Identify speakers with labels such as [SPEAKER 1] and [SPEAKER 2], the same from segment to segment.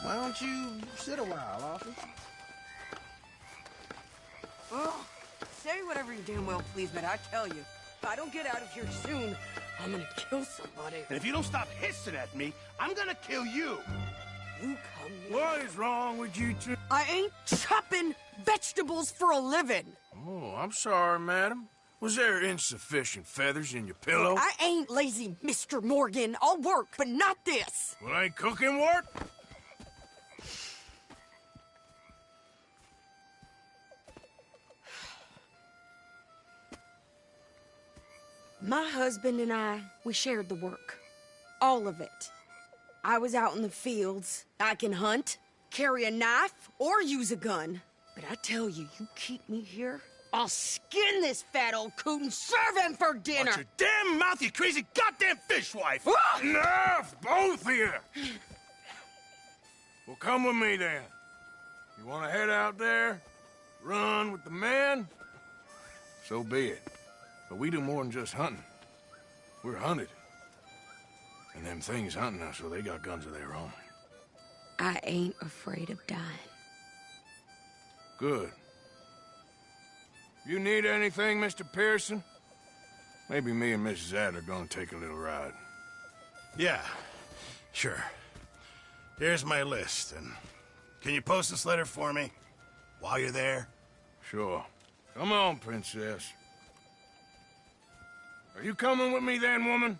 [SPEAKER 1] Why don't you sit a while, officer?
[SPEAKER 2] Oh, say whatever you damn well please, but I tell you, if I don't get out of here soon, I'm gonna kill somebody.
[SPEAKER 1] And if you don't stop hissing at me, I'm gonna kill you.
[SPEAKER 2] You come near.
[SPEAKER 3] What is wrong with you two?
[SPEAKER 2] I ain't chopping vegetables for a living.
[SPEAKER 3] Oh, I'm sorry, madam. Was there insufficient feathers in your pillow?
[SPEAKER 2] I ain't lazy, Mr. Morgan. I'll work, but not this.
[SPEAKER 3] Well, ain't cooking work?
[SPEAKER 2] My husband and I, we shared the work. All of it. I was out in the fields. I can hunt, carry a knife, or use a gun. But I tell you, you keep me here, I'll skin this fat old coot and serve him for dinner.
[SPEAKER 1] Watch your damn mouth, you crazy goddamn fishwife!
[SPEAKER 3] Enough, both of you! Well, come with me then. You want to head out there, run with the men? So be it. But we do more than just hunting. We're hunted. And them things hunting us, so they got guns of their own.
[SPEAKER 2] I ain't afraid of dying.
[SPEAKER 3] Good. You need anything, Mr. Pearson? Maybe me and Mrs. Ad are gonna take a little ride.
[SPEAKER 1] Yeah, sure. Here's my list, and can you post this letter for me while you're there?
[SPEAKER 3] Sure. Come on, princess. Are you coming with me then, woman?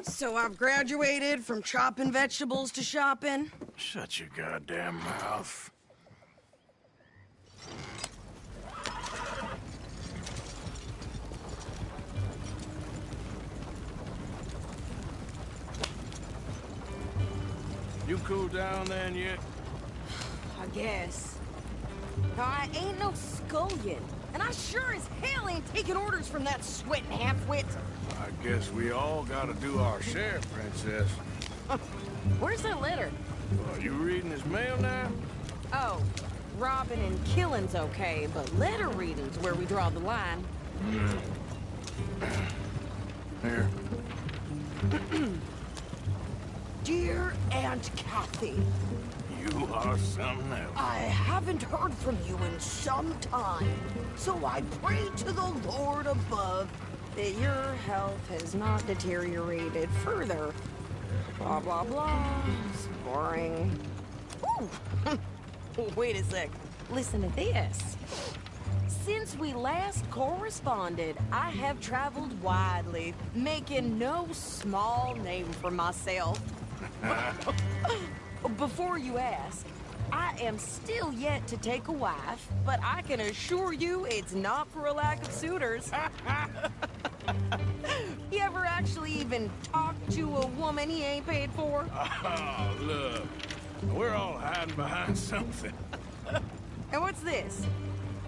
[SPEAKER 2] So I've graduated from chopping vegetables to shopping.
[SPEAKER 3] Shut your goddamn mouth. You cool down then yet?
[SPEAKER 2] I guess. I ain't no scullion, and I sure as hell ain't taking orders from that sweating half-wit.
[SPEAKER 3] I guess we all gotta do our share, princess.
[SPEAKER 2] Where's that letter?
[SPEAKER 3] Are you reading his mail now?
[SPEAKER 2] Oh, robbing and killing's okay, but letter reading's where we draw the line.
[SPEAKER 3] Here.
[SPEAKER 2] Dear Aunt Kathy,
[SPEAKER 3] You are something else.
[SPEAKER 2] I haven't heard from you in some time, so I pray to the Lord above that your health has not deteriorated further. Blah, blah, blah. It's boring. Ooh! Wait a sec. Listen to this. Since we last corresponded, I have traveled widely, making no small name for myself. Before you ask, I am still yet to take a wife, but I can assure you it's not for a lack of suitors. You ever actually even talk to a woman he ain't paid for?
[SPEAKER 3] Oh, look. We're all hiding behind something.
[SPEAKER 2] And what's this?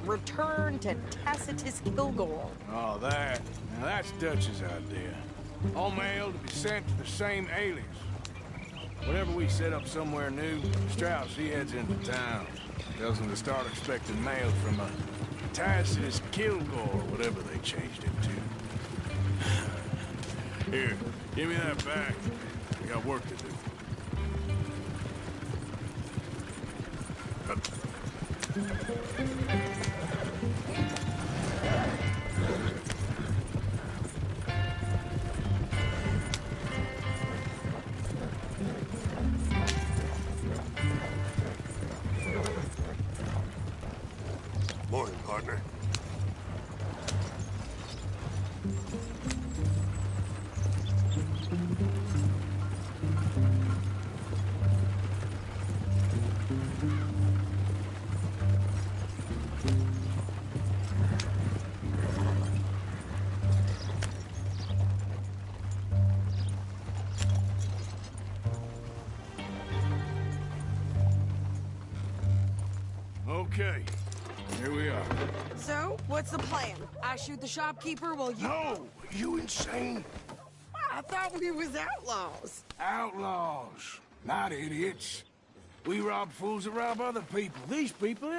[SPEAKER 2] Return to Tacitus Kilgore.
[SPEAKER 3] Oh, that. Now, that's Dutch's idea. All mail to be sent to the same alias. Whenever we set up somewhere new, Strauss, he heads into town. Tells them to start expecting mail from a Tacitus Kilgore, whatever they changed it to. Here, give me that back. We got work to do.
[SPEAKER 1] Morning, partner.
[SPEAKER 3] Okay, here we are.
[SPEAKER 2] So, what's the plan? I shoot the shopkeeper while you...
[SPEAKER 3] No! You insane?
[SPEAKER 2] I thought we was outlaws.
[SPEAKER 3] Outlaws, not idiots. We rob fools that rob other people. These people...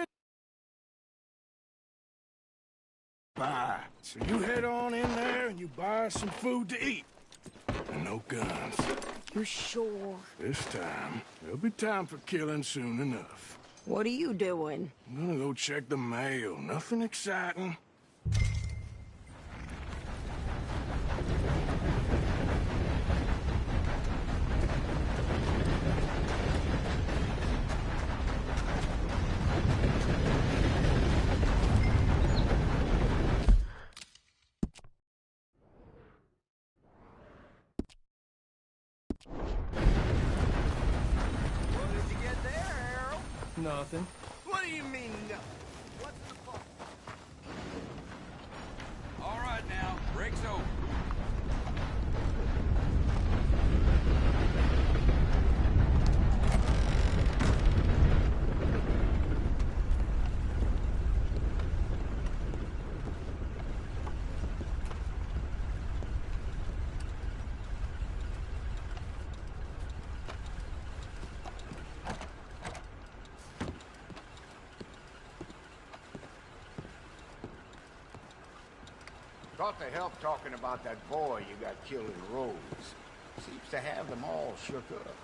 [SPEAKER 3] Buy. So you head on in there and you buy some food to eat. And no guns.
[SPEAKER 2] You're sure?
[SPEAKER 3] This time, there'll be time for killing soon enough.
[SPEAKER 2] What are you doing?
[SPEAKER 3] I'm gonna go check the mail. Nothing exciting.
[SPEAKER 4] Nothing.
[SPEAKER 5] What do you mean, no? What's the fault? All right, now, break's over.
[SPEAKER 6] Thought to help talking about that boy you got killed in Rhodes. Seems to have them all shook up.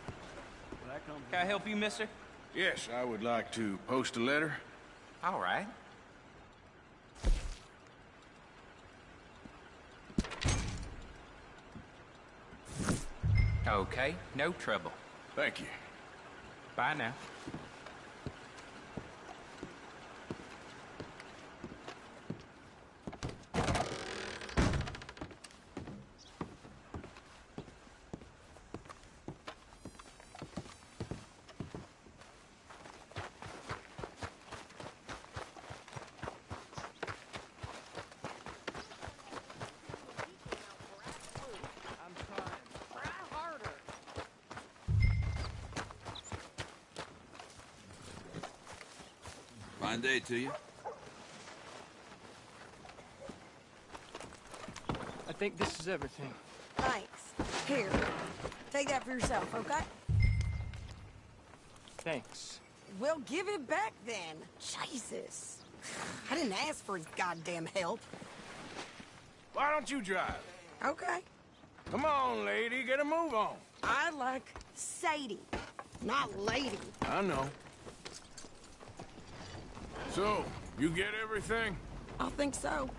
[SPEAKER 4] Can I help you, mister?
[SPEAKER 3] Yes, I would like to post a letter.
[SPEAKER 4] All right. Okay, no trouble.
[SPEAKER 3] Thank you.
[SPEAKER 4] Bye now.
[SPEAKER 5] Fine day to you.
[SPEAKER 4] I think this is everything.
[SPEAKER 2] Thanks. Here. Take that for yourself, okay?
[SPEAKER 4] Thanks.
[SPEAKER 2] Well, give it back then. Jesus. I didn't ask for his goddamn help.
[SPEAKER 3] Why don't you drive?
[SPEAKER 2] Okay.
[SPEAKER 3] Come on, lady, get a move on.
[SPEAKER 2] I like Sadie, not lady.
[SPEAKER 3] I know. So, you get everything?
[SPEAKER 2] I think so.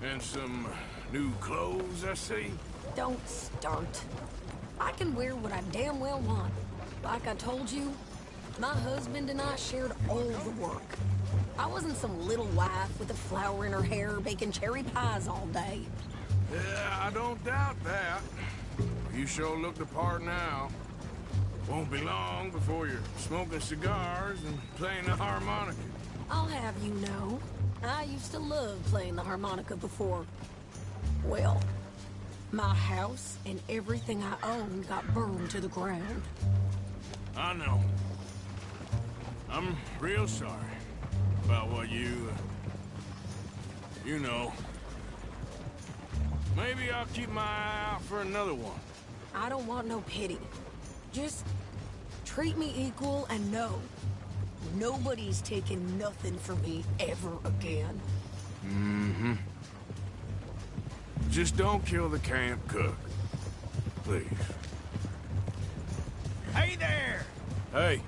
[SPEAKER 3] And some new clothes, I see?
[SPEAKER 2] Don't start. I can wear what I damn well want. Like I told you, my husband and I shared all the work. I wasn't some little wife with a flower in her hair baking cherry pies all day.
[SPEAKER 3] Yeah, I don't doubt that. You sure look the part now. Won't be long before you're smoking cigars and playing the harmonica.
[SPEAKER 2] I'll have you know, I used to love playing the harmonica before. Well, my house and everything I owned got burned to the ground.
[SPEAKER 3] I know. I'm real sorry about what you know. Maybe I'll keep my eye out for another one.
[SPEAKER 2] I don't want no pity. Just treat me equal and know nobody's taking nothing from me ever again.
[SPEAKER 3] Mm-hmm. Just don't kill the camp cook. Please.
[SPEAKER 5] Hey there!
[SPEAKER 3] Hey,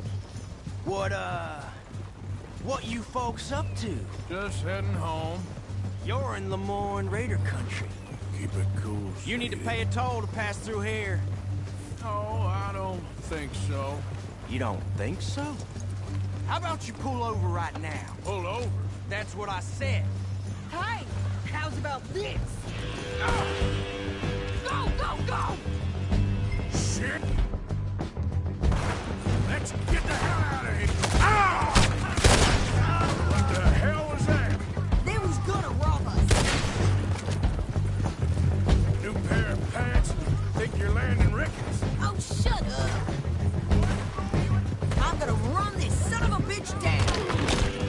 [SPEAKER 5] What you folks up to?
[SPEAKER 3] just heading home.
[SPEAKER 5] You're in Lemoyne Raider country.
[SPEAKER 3] Keep it cool.
[SPEAKER 5] You need to
[SPEAKER 3] Sadie.
[SPEAKER 5] pay a toll to pass through here.
[SPEAKER 3] No, I don't think so.
[SPEAKER 5] You don't think so? How about you pull over right now?
[SPEAKER 3] Pull over.
[SPEAKER 5] That's what I said.
[SPEAKER 2] Hey, how's about this?
[SPEAKER 3] Ah,
[SPEAKER 2] Go, go, go!
[SPEAKER 3] shit! Let's get the hell out of here! Ah! What the hell was that?
[SPEAKER 2] They was gonna rob us.
[SPEAKER 3] New pair of pants? Think you're landing Ricketts?
[SPEAKER 2] Oh, shut up. I'm gonna run this son of a bitch down.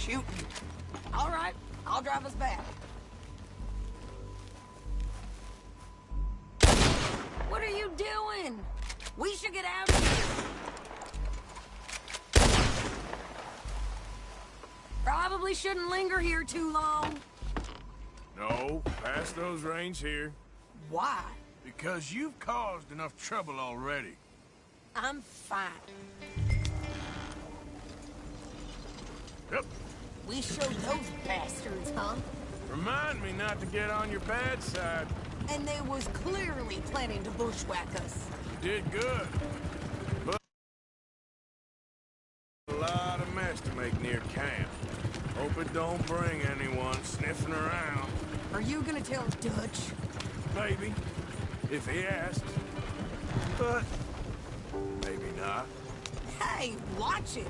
[SPEAKER 2] shooting. All right, I'll drive us back. What are you doing? We should get out of here. Probably shouldn't linger here too long.
[SPEAKER 3] No, past those range here.
[SPEAKER 2] Why?
[SPEAKER 3] Because you've caused enough trouble already.
[SPEAKER 2] I'm fine.
[SPEAKER 3] Yep.
[SPEAKER 2] We showed those bastards, huh?
[SPEAKER 3] Remind me not to get on your bad side.
[SPEAKER 2] And they was clearly planning to bushwhack us.
[SPEAKER 3] You did good. But a lot of mess to make near camp. Hope it don't bring anyone sniffing around.
[SPEAKER 2] Are you gonna tell Dutch?
[SPEAKER 3] Maybe, if he asks. But maybe not.
[SPEAKER 2] Hey, watch it!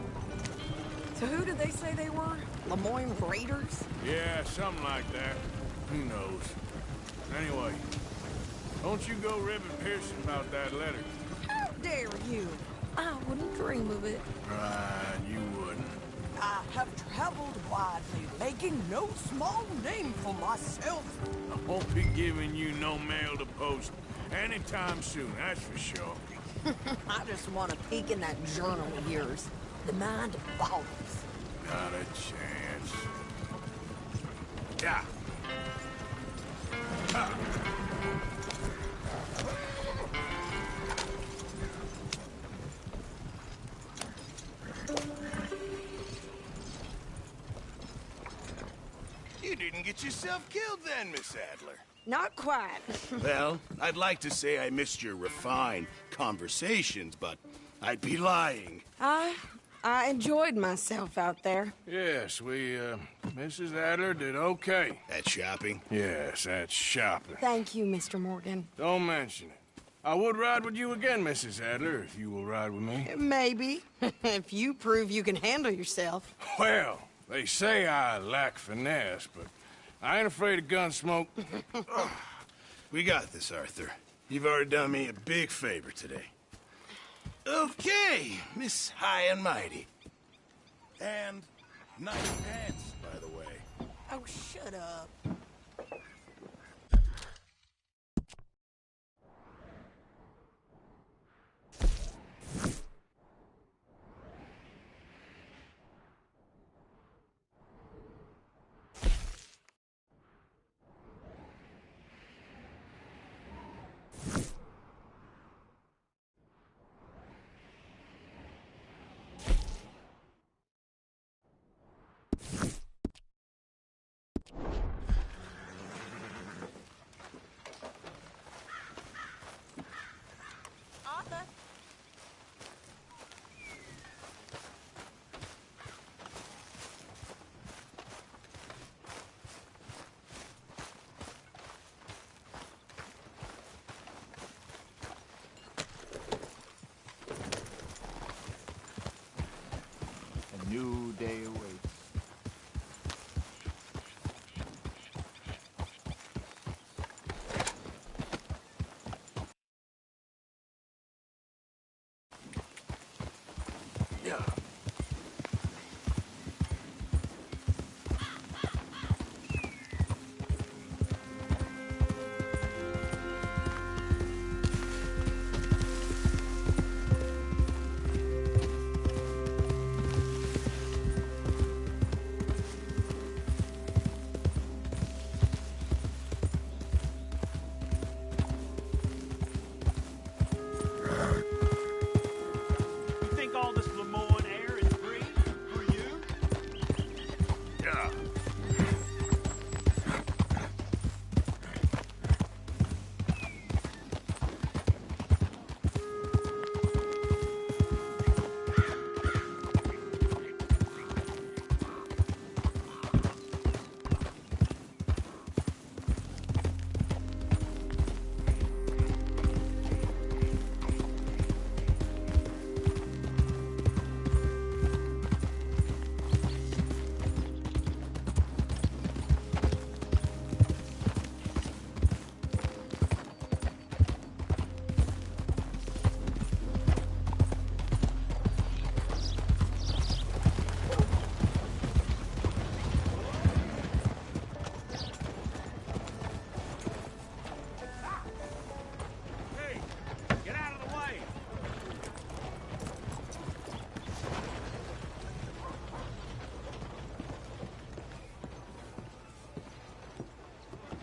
[SPEAKER 2] So who did they say they were? Lemoyne Raiders?
[SPEAKER 3] Yeah, something like that. Who knows? Anyway, don't you go ribbing Pearson about that letter.
[SPEAKER 2] How dare you? I wouldn't dream of it.
[SPEAKER 3] Right, you wouldn't.
[SPEAKER 2] I have traveled widely, making no small name for myself.
[SPEAKER 3] I won't be giving you no mail to post anytime soon, that's for sure.
[SPEAKER 2] I just want to peek in that journal of yours. The mind boggles.
[SPEAKER 3] Not a chance. Yeah. Ha.
[SPEAKER 1] You didn't get yourself killed then, Miss Adler.
[SPEAKER 2] Not quite.
[SPEAKER 1] Well, I'd like to say I missed your refined conversations, but I'd be lying.
[SPEAKER 2] I enjoyed myself out there.
[SPEAKER 3] Yes, Mrs. Adler did okay.
[SPEAKER 1] At shopping?
[SPEAKER 3] Yes, that's shopping.
[SPEAKER 2] Thank you, Mr. Morgan.
[SPEAKER 3] Don't mention it. I would ride with you again, Mrs. Adler, if you will ride with me.
[SPEAKER 2] Maybe. If you prove you can handle yourself.
[SPEAKER 3] Well, they say I lack finesse, but I ain't afraid of gun smoke.
[SPEAKER 1] We got this, Arthur. You've already done me a big favor today. Okay, Miss High and Mighty. And nice pants, by the way.
[SPEAKER 2] Oh, shut up.
[SPEAKER 6] New day awaits.
[SPEAKER 3] Yeah.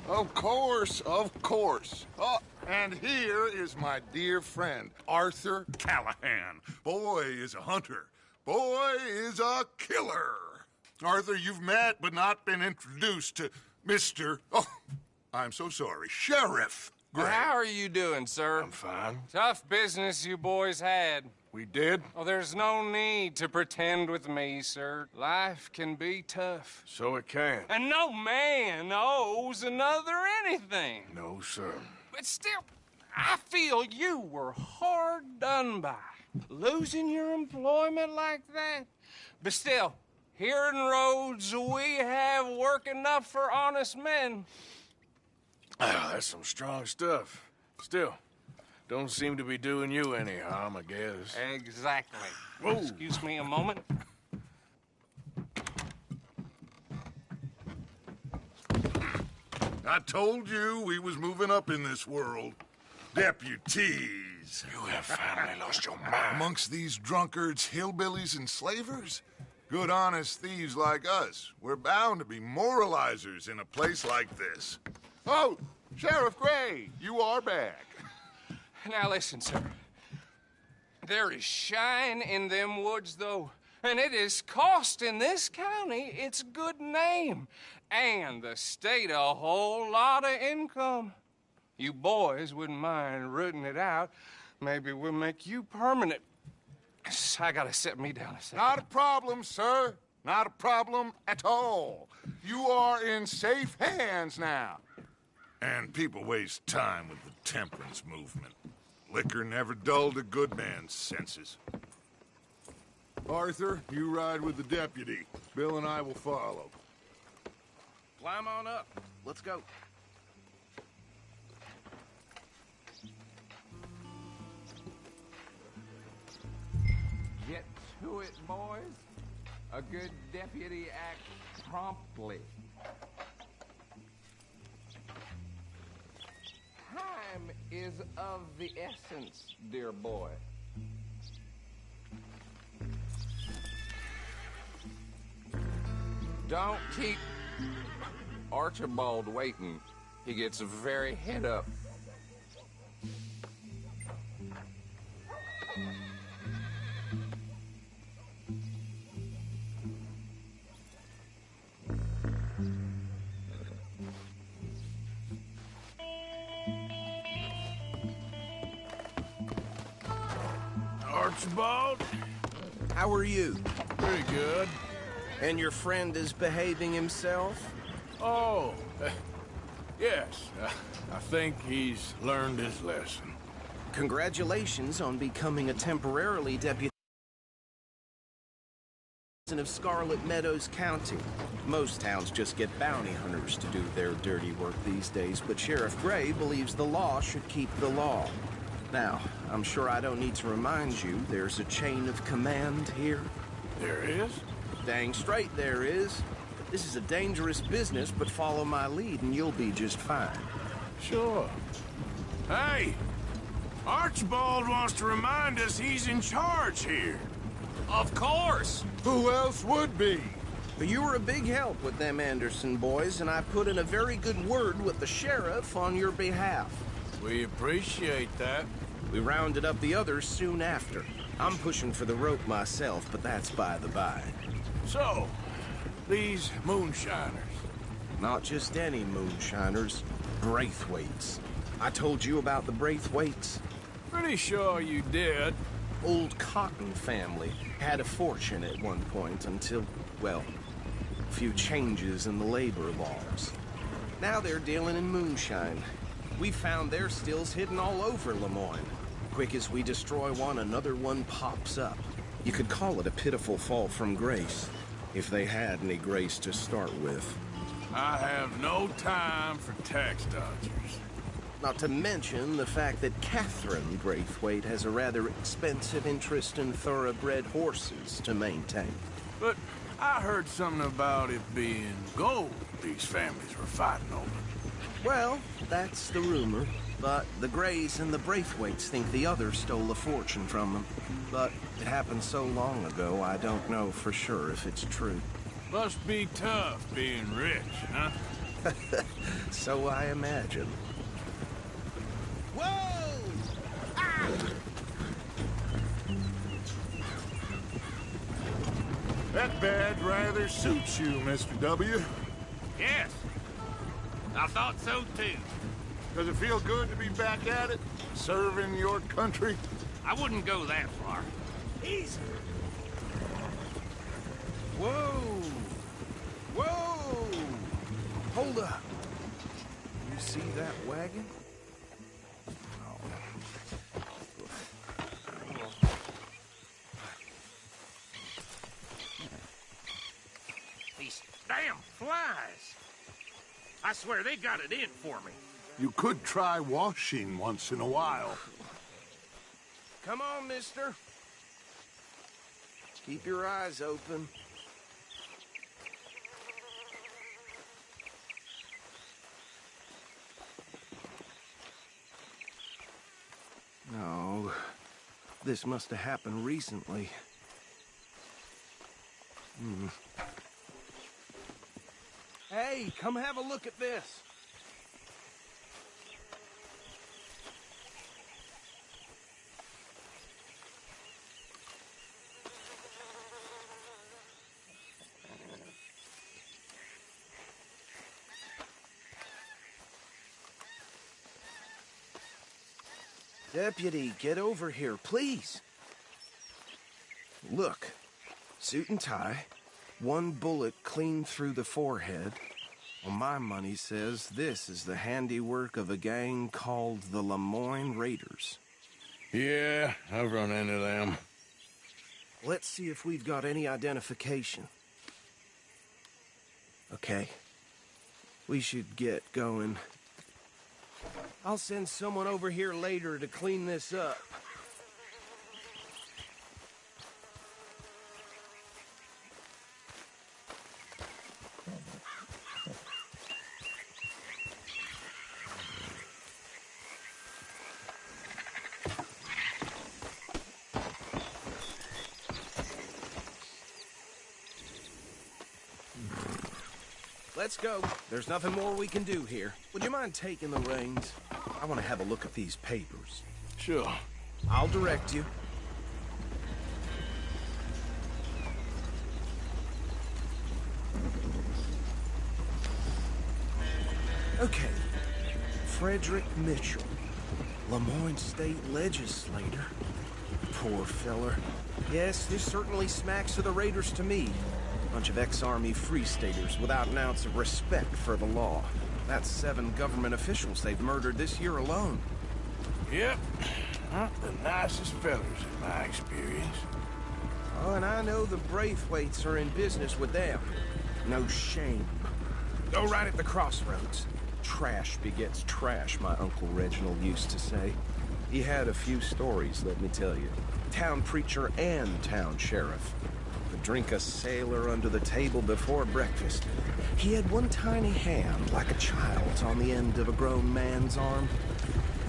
[SPEAKER 7] Of course, of course. Oh, and here is my dear friend, Arthur Callahan. Boy is a hunter. Boy is a killer. Arthur, you've met but not been introduced to Mr. Oh, I'm so sorry, Sheriff Gray.
[SPEAKER 8] How are you doing, sir?
[SPEAKER 3] I'm fine.
[SPEAKER 8] Tough business you boys had.
[SPEAKER 3] We did?
[SPEAKER 8] Oh, there's no need to pretend with me, sir. Life can be tough.
[SPEAKER 3] So it can.
[SPEAKER 8] And no man owes another anything.
[SPEAKER 3] No, sir.
[SPEAKER 8] But still, I feel you were hard done by. Losing your employment like that. But still, here in Rhodes, we have work enough for honest men.
[SPEAKER 3] Ah, that's some strong stuff. Still, don't seem to be doing you any harm, I guess.
[SPEAKER 8] Exactly.
[SPEAKER 3] Whoa.
[SPEAKER 8] Excuse me a moment.
[SPEAKER 7] I told you we was moving up in this world. Deputies.
[SPEAKER 3] You have finally lost your mind.
[SPEAKER 7] Amongst these drunkards, hillbillies, and slavers? Good, honest thieves like us. We're bound to be moralizers in a place like this. Oh, Sheriff Gray, you are back.
[SPEAKER 8] Now listen, sir. There is shine in them woods, though, and it is costing this county its good name and the state a whole lot of income. You boys wouldn't mind rooting it out. Maybe we'll make you permanent. I gotta set me down a second.
[SPEAKER 7] Not a problem, sir. Not a problem at all. You are in safe hands now. And people waste time with the temperance movement. Liquor never dulled a good man's senses. Arthur, you ride with the deputy. Bill and I will follow.
[SPEAKER 5] Climb on up. Let's go.
[SPEAKER 6] Get to it, boys. A good deputy acts promptly. Time is of the essence, dear boy. Don't keep Archibald waiting. He gets very head up.
[SPEAKER 3] Archibald?
[SPEAKER 5] How are you?
[SPEAKER 3] Pretty good.
[SPEAKER 5] And your friend is behaving himself?
[SPEAKER 3] Oh, yes. I think he's learned his lesson.
[SPEAKER 5] Congratulations on becoming a temporarily deputy of Scarlet Meadows County. Most towns just get bounty hunters to do their dirty work these days, but Sheriff Gray believes the law should keep the law. Now, I'm sure I don't need to remind you there's a chain of command here.
[SPEAKER 3] There is?
[SPEAKER 5] Dang straight there is. This is a dangerous business, but follow my lead and you'll be just fine.
[SPEAKER 3] Sure. Hey! Archibald wants to remind us he's in charge here.
[SPEAKER 8] Of course!
[SPEAKER 7] Who else would be?
[SPEAKER 5] But you were a big help with them Anderson boys, and I put in a very good word with the sheriff on your behalf.
[SPEAKER 3] We appreciate that.
[SPEAKER 5] We rounded up the others soon after. I'm pushing for the rope myself, but that's by the by.
[SPEAKER 3] So, these moonshiners.
[SPEAKER 5] Not just any moonshiners, Braithwaites. I told you about the Braithwaites?
[SPEAKER 3] Pretty sure you did.
[SPEAKER 5] Old Cotton family had a fortune at one point until, well, a few changes in the labor laws. Now they're dealing in moonshine. We found their stills hidden all over Lemoyne. Quick as we destroy one, another one pops up. You could call it a pitiful fall from grace, if they had any grace to start with.
[SPEAKER 3] I have no time for tax dodgers.
[SPEAKER 5] Not to mention the fact that Catherine Braithwaite has a rather expensive interest in thoroughbred horses to maintain.
[SPEAKER 3] But I heard something about it being gold these families were fighting over.
[SPEAKER 5] Well, that's the rumor. But the Grays and the Braithwaites think the others stole a fortune from them. But it happened so long ago, I don't know for sure if it's true.
[SPEAKER 3] Must be tough being rich, huh?
[SPEAKER 5] So I imagine. Whoa! Ah!
[SPEAKER 7] That bad rather suits you, Mr. W.
[SPEAKER 9] Yes. I thought so too.
[SPEAKER 7] Does it feel good to be back at it? Serving your country?
[SPEAKER 9] I wouldn't go that far.
[SPEAKER 5] Easy. Whoa! Whoa! Hold up. You see that wagon?
[SPEAKER 9] These damn flies. I swear they got it in for me.
[SPEAKER 7] You could try washing once in a while.
[SPEAKER 5] Come on, mister. Keep your eyes open. No, this must have happened recently. Hey, come have a look at this. Deputy, get over here, please. Look, suit and tie, one bullet clean through the forehead. Well, my money says this is the handiwork of a gang called the Lemoyne Raiders.
[SPEAKER 3] Yeah, I've run into them.
[SPEAKER 5] Let's see if we've got any identification. Okay. We should get going. I'll send someone over here later to clean this up. Let's go. There's nothing more we can do here. Would you mind taking the reins? I want to have a look at these papers.
[SPEAKER 3] Sure.
[SPEAKER 5] I'll direct you. Okay. Frederick Mitchell, Lemoyne State Legislator. Poor feller. Yes, this certainly smacks of the Raiders to me. Bunch of ex-Army Free Staters without an ounce of respect for the law. That's 7 government officials they've murdered this year alone.
[SPEAKER 3] Yep. Not the nicest fellas in my experience.
[SPEAKER 5] Oh, and I know the Braithwaites are in business with them. No shame. Go right at the crossroads. Trash begets trash, my Uncle Reginald used to say. He had a few stories, let me tell you. Town preacher and town sheriff. Could drink a sailor under the table before breakfast. He had one tiny hand, like a child's, on the end of a grown man's arm.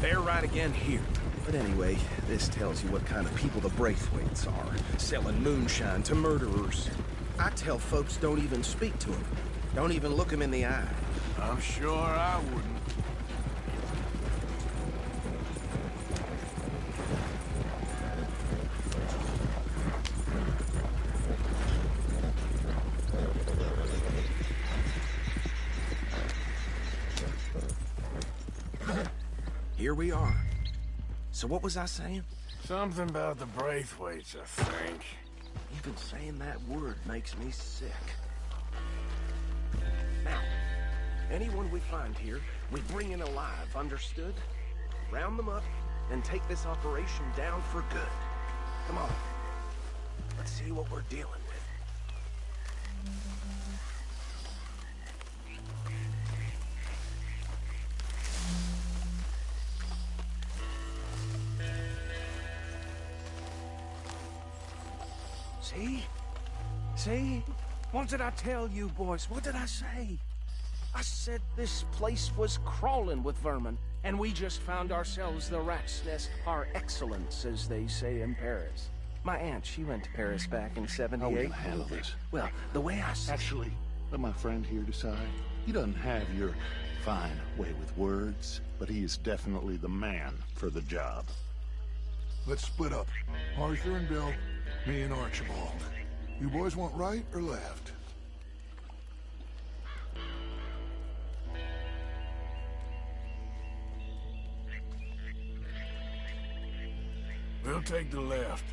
[SPEAKER 5] They're right again here. But anyway, this tells you what kind of people the Braithwaites are. Selling moonshine to murderers. I tell folks don't even speak to them. Don't even look them in the eye.
[SPEAKER 3] I'm sure I wouldn't.
[SPEAKER 5] Here we are. So what was I saying?
[SPEAKER 3] Something about the Braithwaites, I think.
[SPEAKER 5] Even saying that word makes me sick. Now, anyone we find here, we bring in alive, understood? Round them up and take this operation down for good. Come on. Let's see what we're dealing with. See? See? What did I tell you, boys? What did I say? I said this place was crawling with vermin, and we just found ourselves the rat's nest par excellence, as they say in Paris. My aunt, she went to Paris back in '78.
[SPEAKER 3] How are we gonna handle this?
[SPEAKER 5] Well, the way I see
[SPEAKER 3] Actually,
[SPEAKER 7] Let my friend here decide. He doesn't have your fine way with words, but he is definitely the man for the job.
[SPEAKER 10] Let's split up. Arthur and Bill, me and Archibald. You boys want right or left?
[SPEAKER 1] We'll take the left.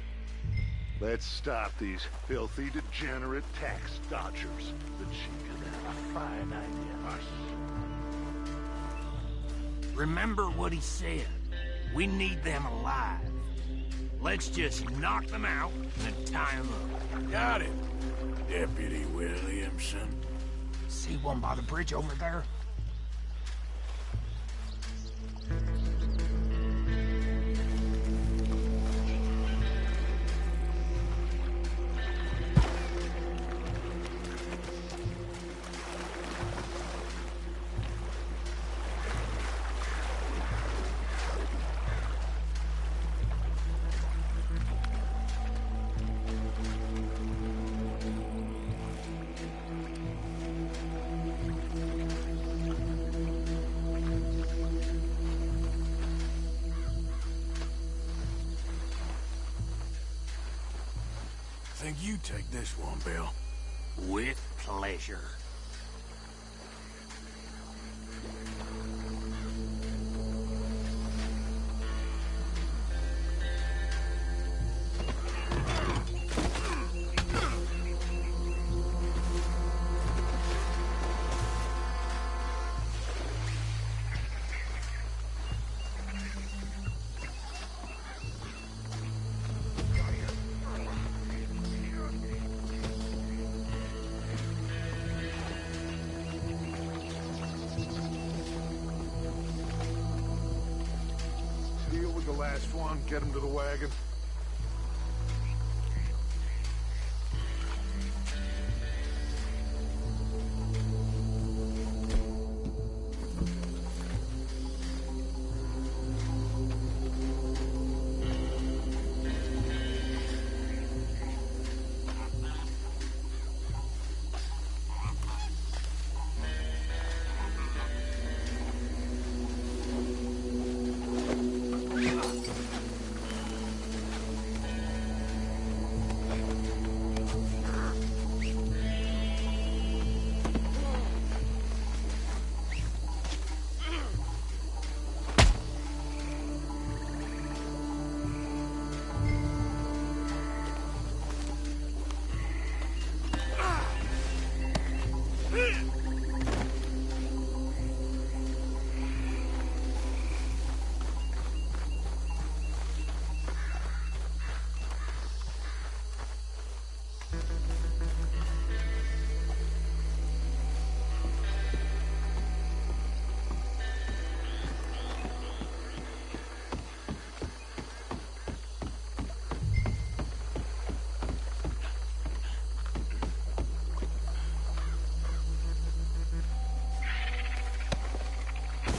[SPEAKER 7] Let's stop these filthy, degenerate tax dodgers. The chief of a fine idea.
[SPEAKER 9] Remember what he said. We need them alive. Let's just knock them out and tie them up.
[SPEAKER 1] Got it, Deputy Williamson.
[SPEAKER 9] See one by the bridge over there?
[SPEAKER 1] I think you take this one, Bill.
[SPEAKER 9] With pleasure.
[SPEAKER 10] Last one, get him to the wagon.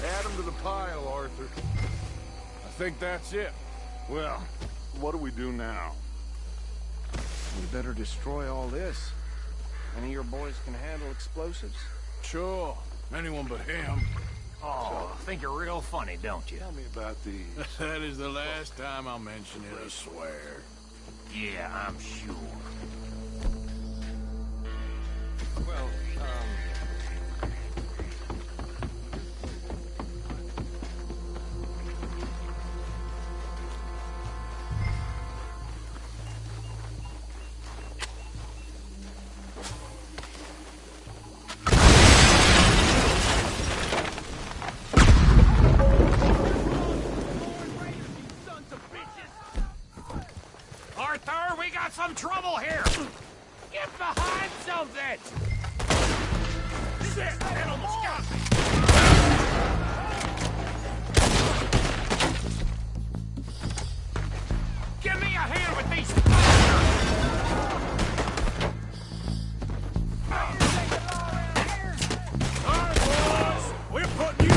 [SPEAKER 10] Add him to the pile, Arthur.
[SPEAKER 3] I think that's it.
[SPEAKER 7] Well, what do we do now?
[SPEAKER 5] We better destroy all this. Any of your boys can handle explosives?
[SPEAKER 3] Sure. Anyone but him.
[SPEAKER 9] Oh, think you're real funny, don't you?
[SPEAKER 7] Tell me about these.
[SPEAKER 3] That is the last time I'll mention it, I swear.
[SPEAKER 9] Yeah, I'm sure.
[SPEAKER 5] Well,
[SPEAKER 9] Arthur, we got some trouble here! Get behind something! Shit, that almost got me! Give me a hand with these All right, boys, we're putting you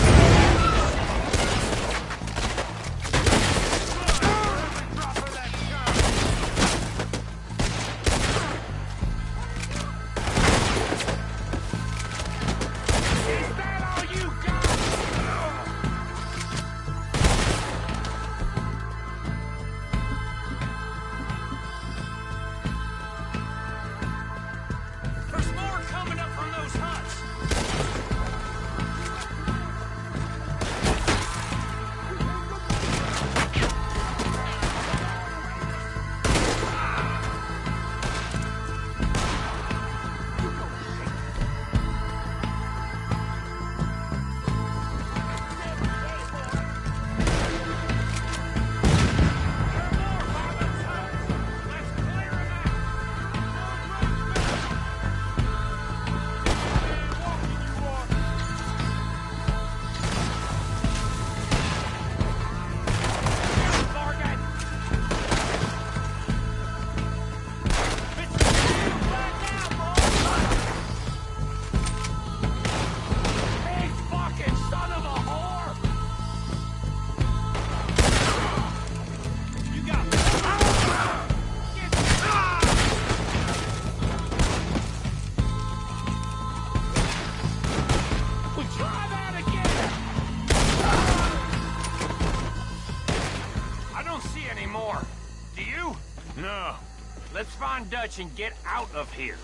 [SPEAKER 9] Dutch and get out of here.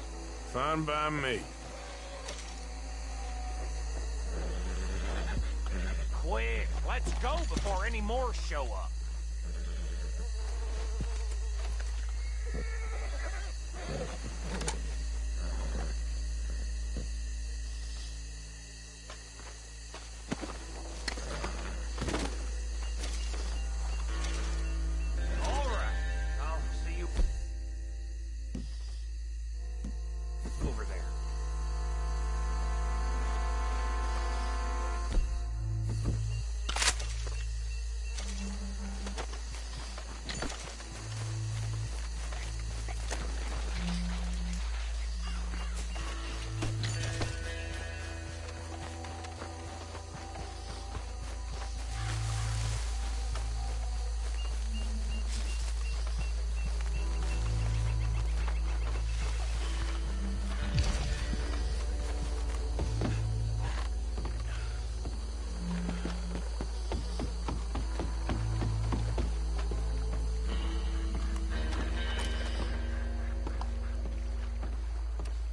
[SPEAKER 3] Fine by me.
[SPEAKER 9] Quick, let's go before any more show up. All right, I'll see you over there.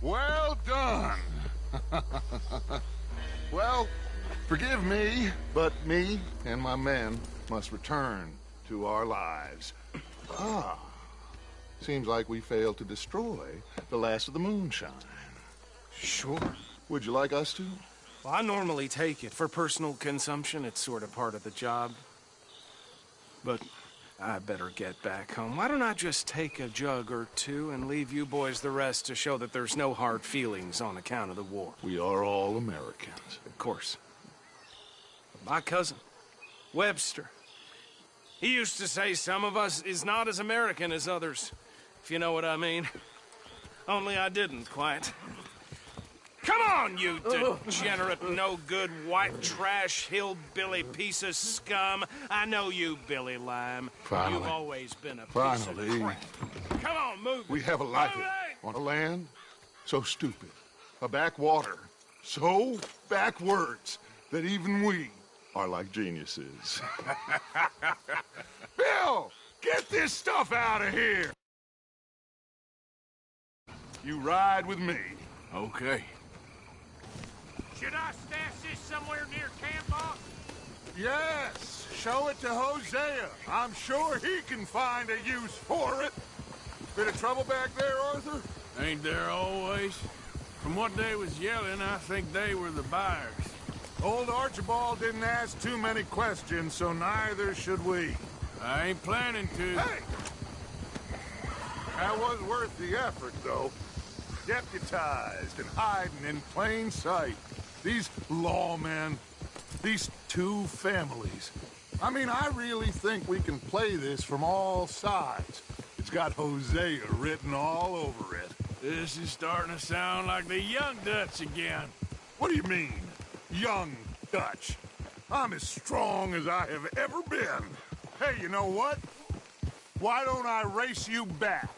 [SPEAKER 7] Well done. Well, forgive me, but me and my men must return to our lives. Seems like we failed to destroy the last of the moonshine.
[SPEAKER 5] Sure.
[SPEAKER 7] Would you like us to?
[SPEAKER 5] Well, I normally take it. For personal consumption, it's sort of part of the job. But I better get back home. Why don't I just take a jug or two and leave you boys the rest to show that there's no hard feelings on account of the war?
[SPEAKER 7] We are all Americans.
[SPEAKER 5] Of course. My cousin, Webster, he used to say some of us is not as American as others, if you know what I mean. Only I didn't quite. Come on, you degenerate, no-good, white trash, hillbilly piece of scum. I know you, Billy Lime.
[SPEAKER 7] Finally.
[SPEAKER 5] You've always been a piece of crap. Come on, move it.
[SPEAKER 7] We have a life
[SPEAKER 5] Move it.
[SPEAKER 7] on a land so stupid, a backwater so backwards that even we are like geniuses. Bill, get this stuff out of here! You ride with me.
[SPEAKER 3] Okay.
[SPEAKER 9] Should I stash this somewhere near camp, boss?
[SPEAKER 7] Yes, show it to Hosea. I'm sure he can find a use for it. Bit of trouble back there, Arthur?
[SPEAKER 3] Ain't there always? From what they was yelling, I think they were the buyers.
[SPEAKER 7] Old Archibald didn't ask too many questions, so neither should we.
[SPEAKER 3] I ain't planning to.
[SPEAKER 7] Hey! That was worth the effort, though. Deputized and hiding in plain sight. These lawmen, these two families. I mean, I really think we can play this from all sides. It's got Hosea written all over it.
[SPEAKER 3] This is starting to sound like the young Dutch again.
[SPEAKER 7] What do you mean, young Dutch? I'm as strong as I have ever been. Hey, you know what? Why don't I race you back?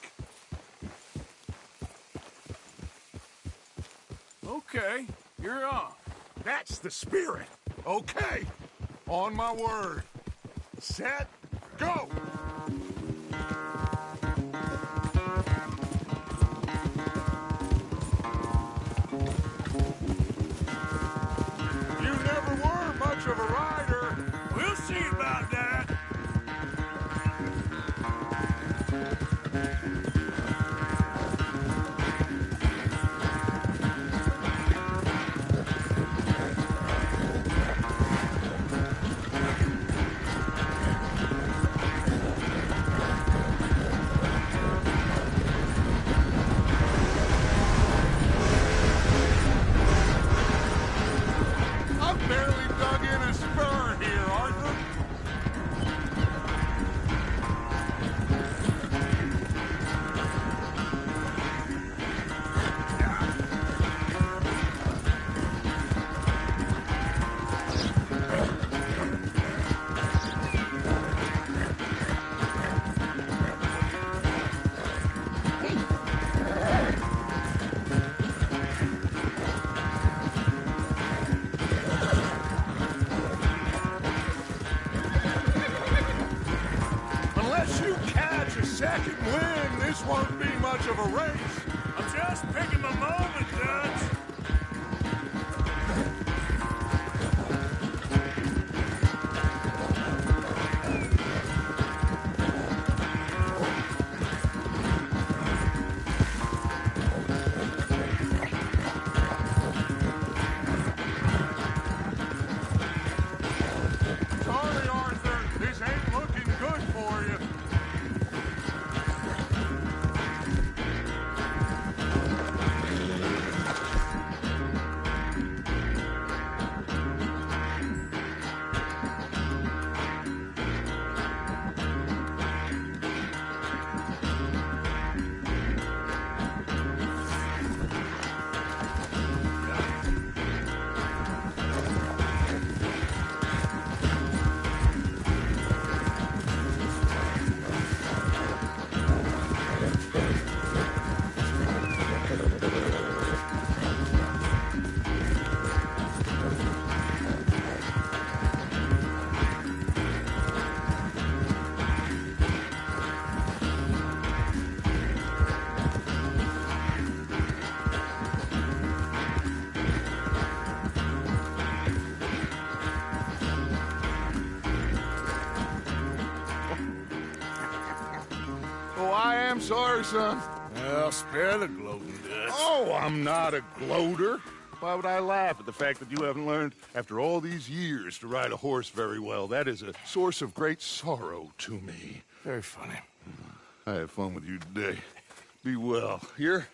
[SPEAKER 3] Okay, you're on.
[SPEAKER 7] That's the spirit. Okay. On my word. Set, go! You never were much of a rider.
[SPEAKER 3] We'll see about that.
[SPEAKER 7] I've barely dug in a spur here, Arthur. Unless you catch a second wind, this won't be much much of a race.
[SPEAKER 9] I'm just picking my moment, Dutch.
[SPEAKER 7] Sorry, Arthur. This ain't looking good for you. Oh, I am sorry, son.
[SPEAKER 3] Well, spare the gloating, Dutch.
[SPEAKER 7] Oh, I'm not a gloater. Why would I laugh at the fact that you haven't learned, after all these years, to ride a horse very well? That is a source of great sorrow to me.
[SPEAKER 3] Very funny.
[SPEAKER 7] I had fun with you today. Be well. Here,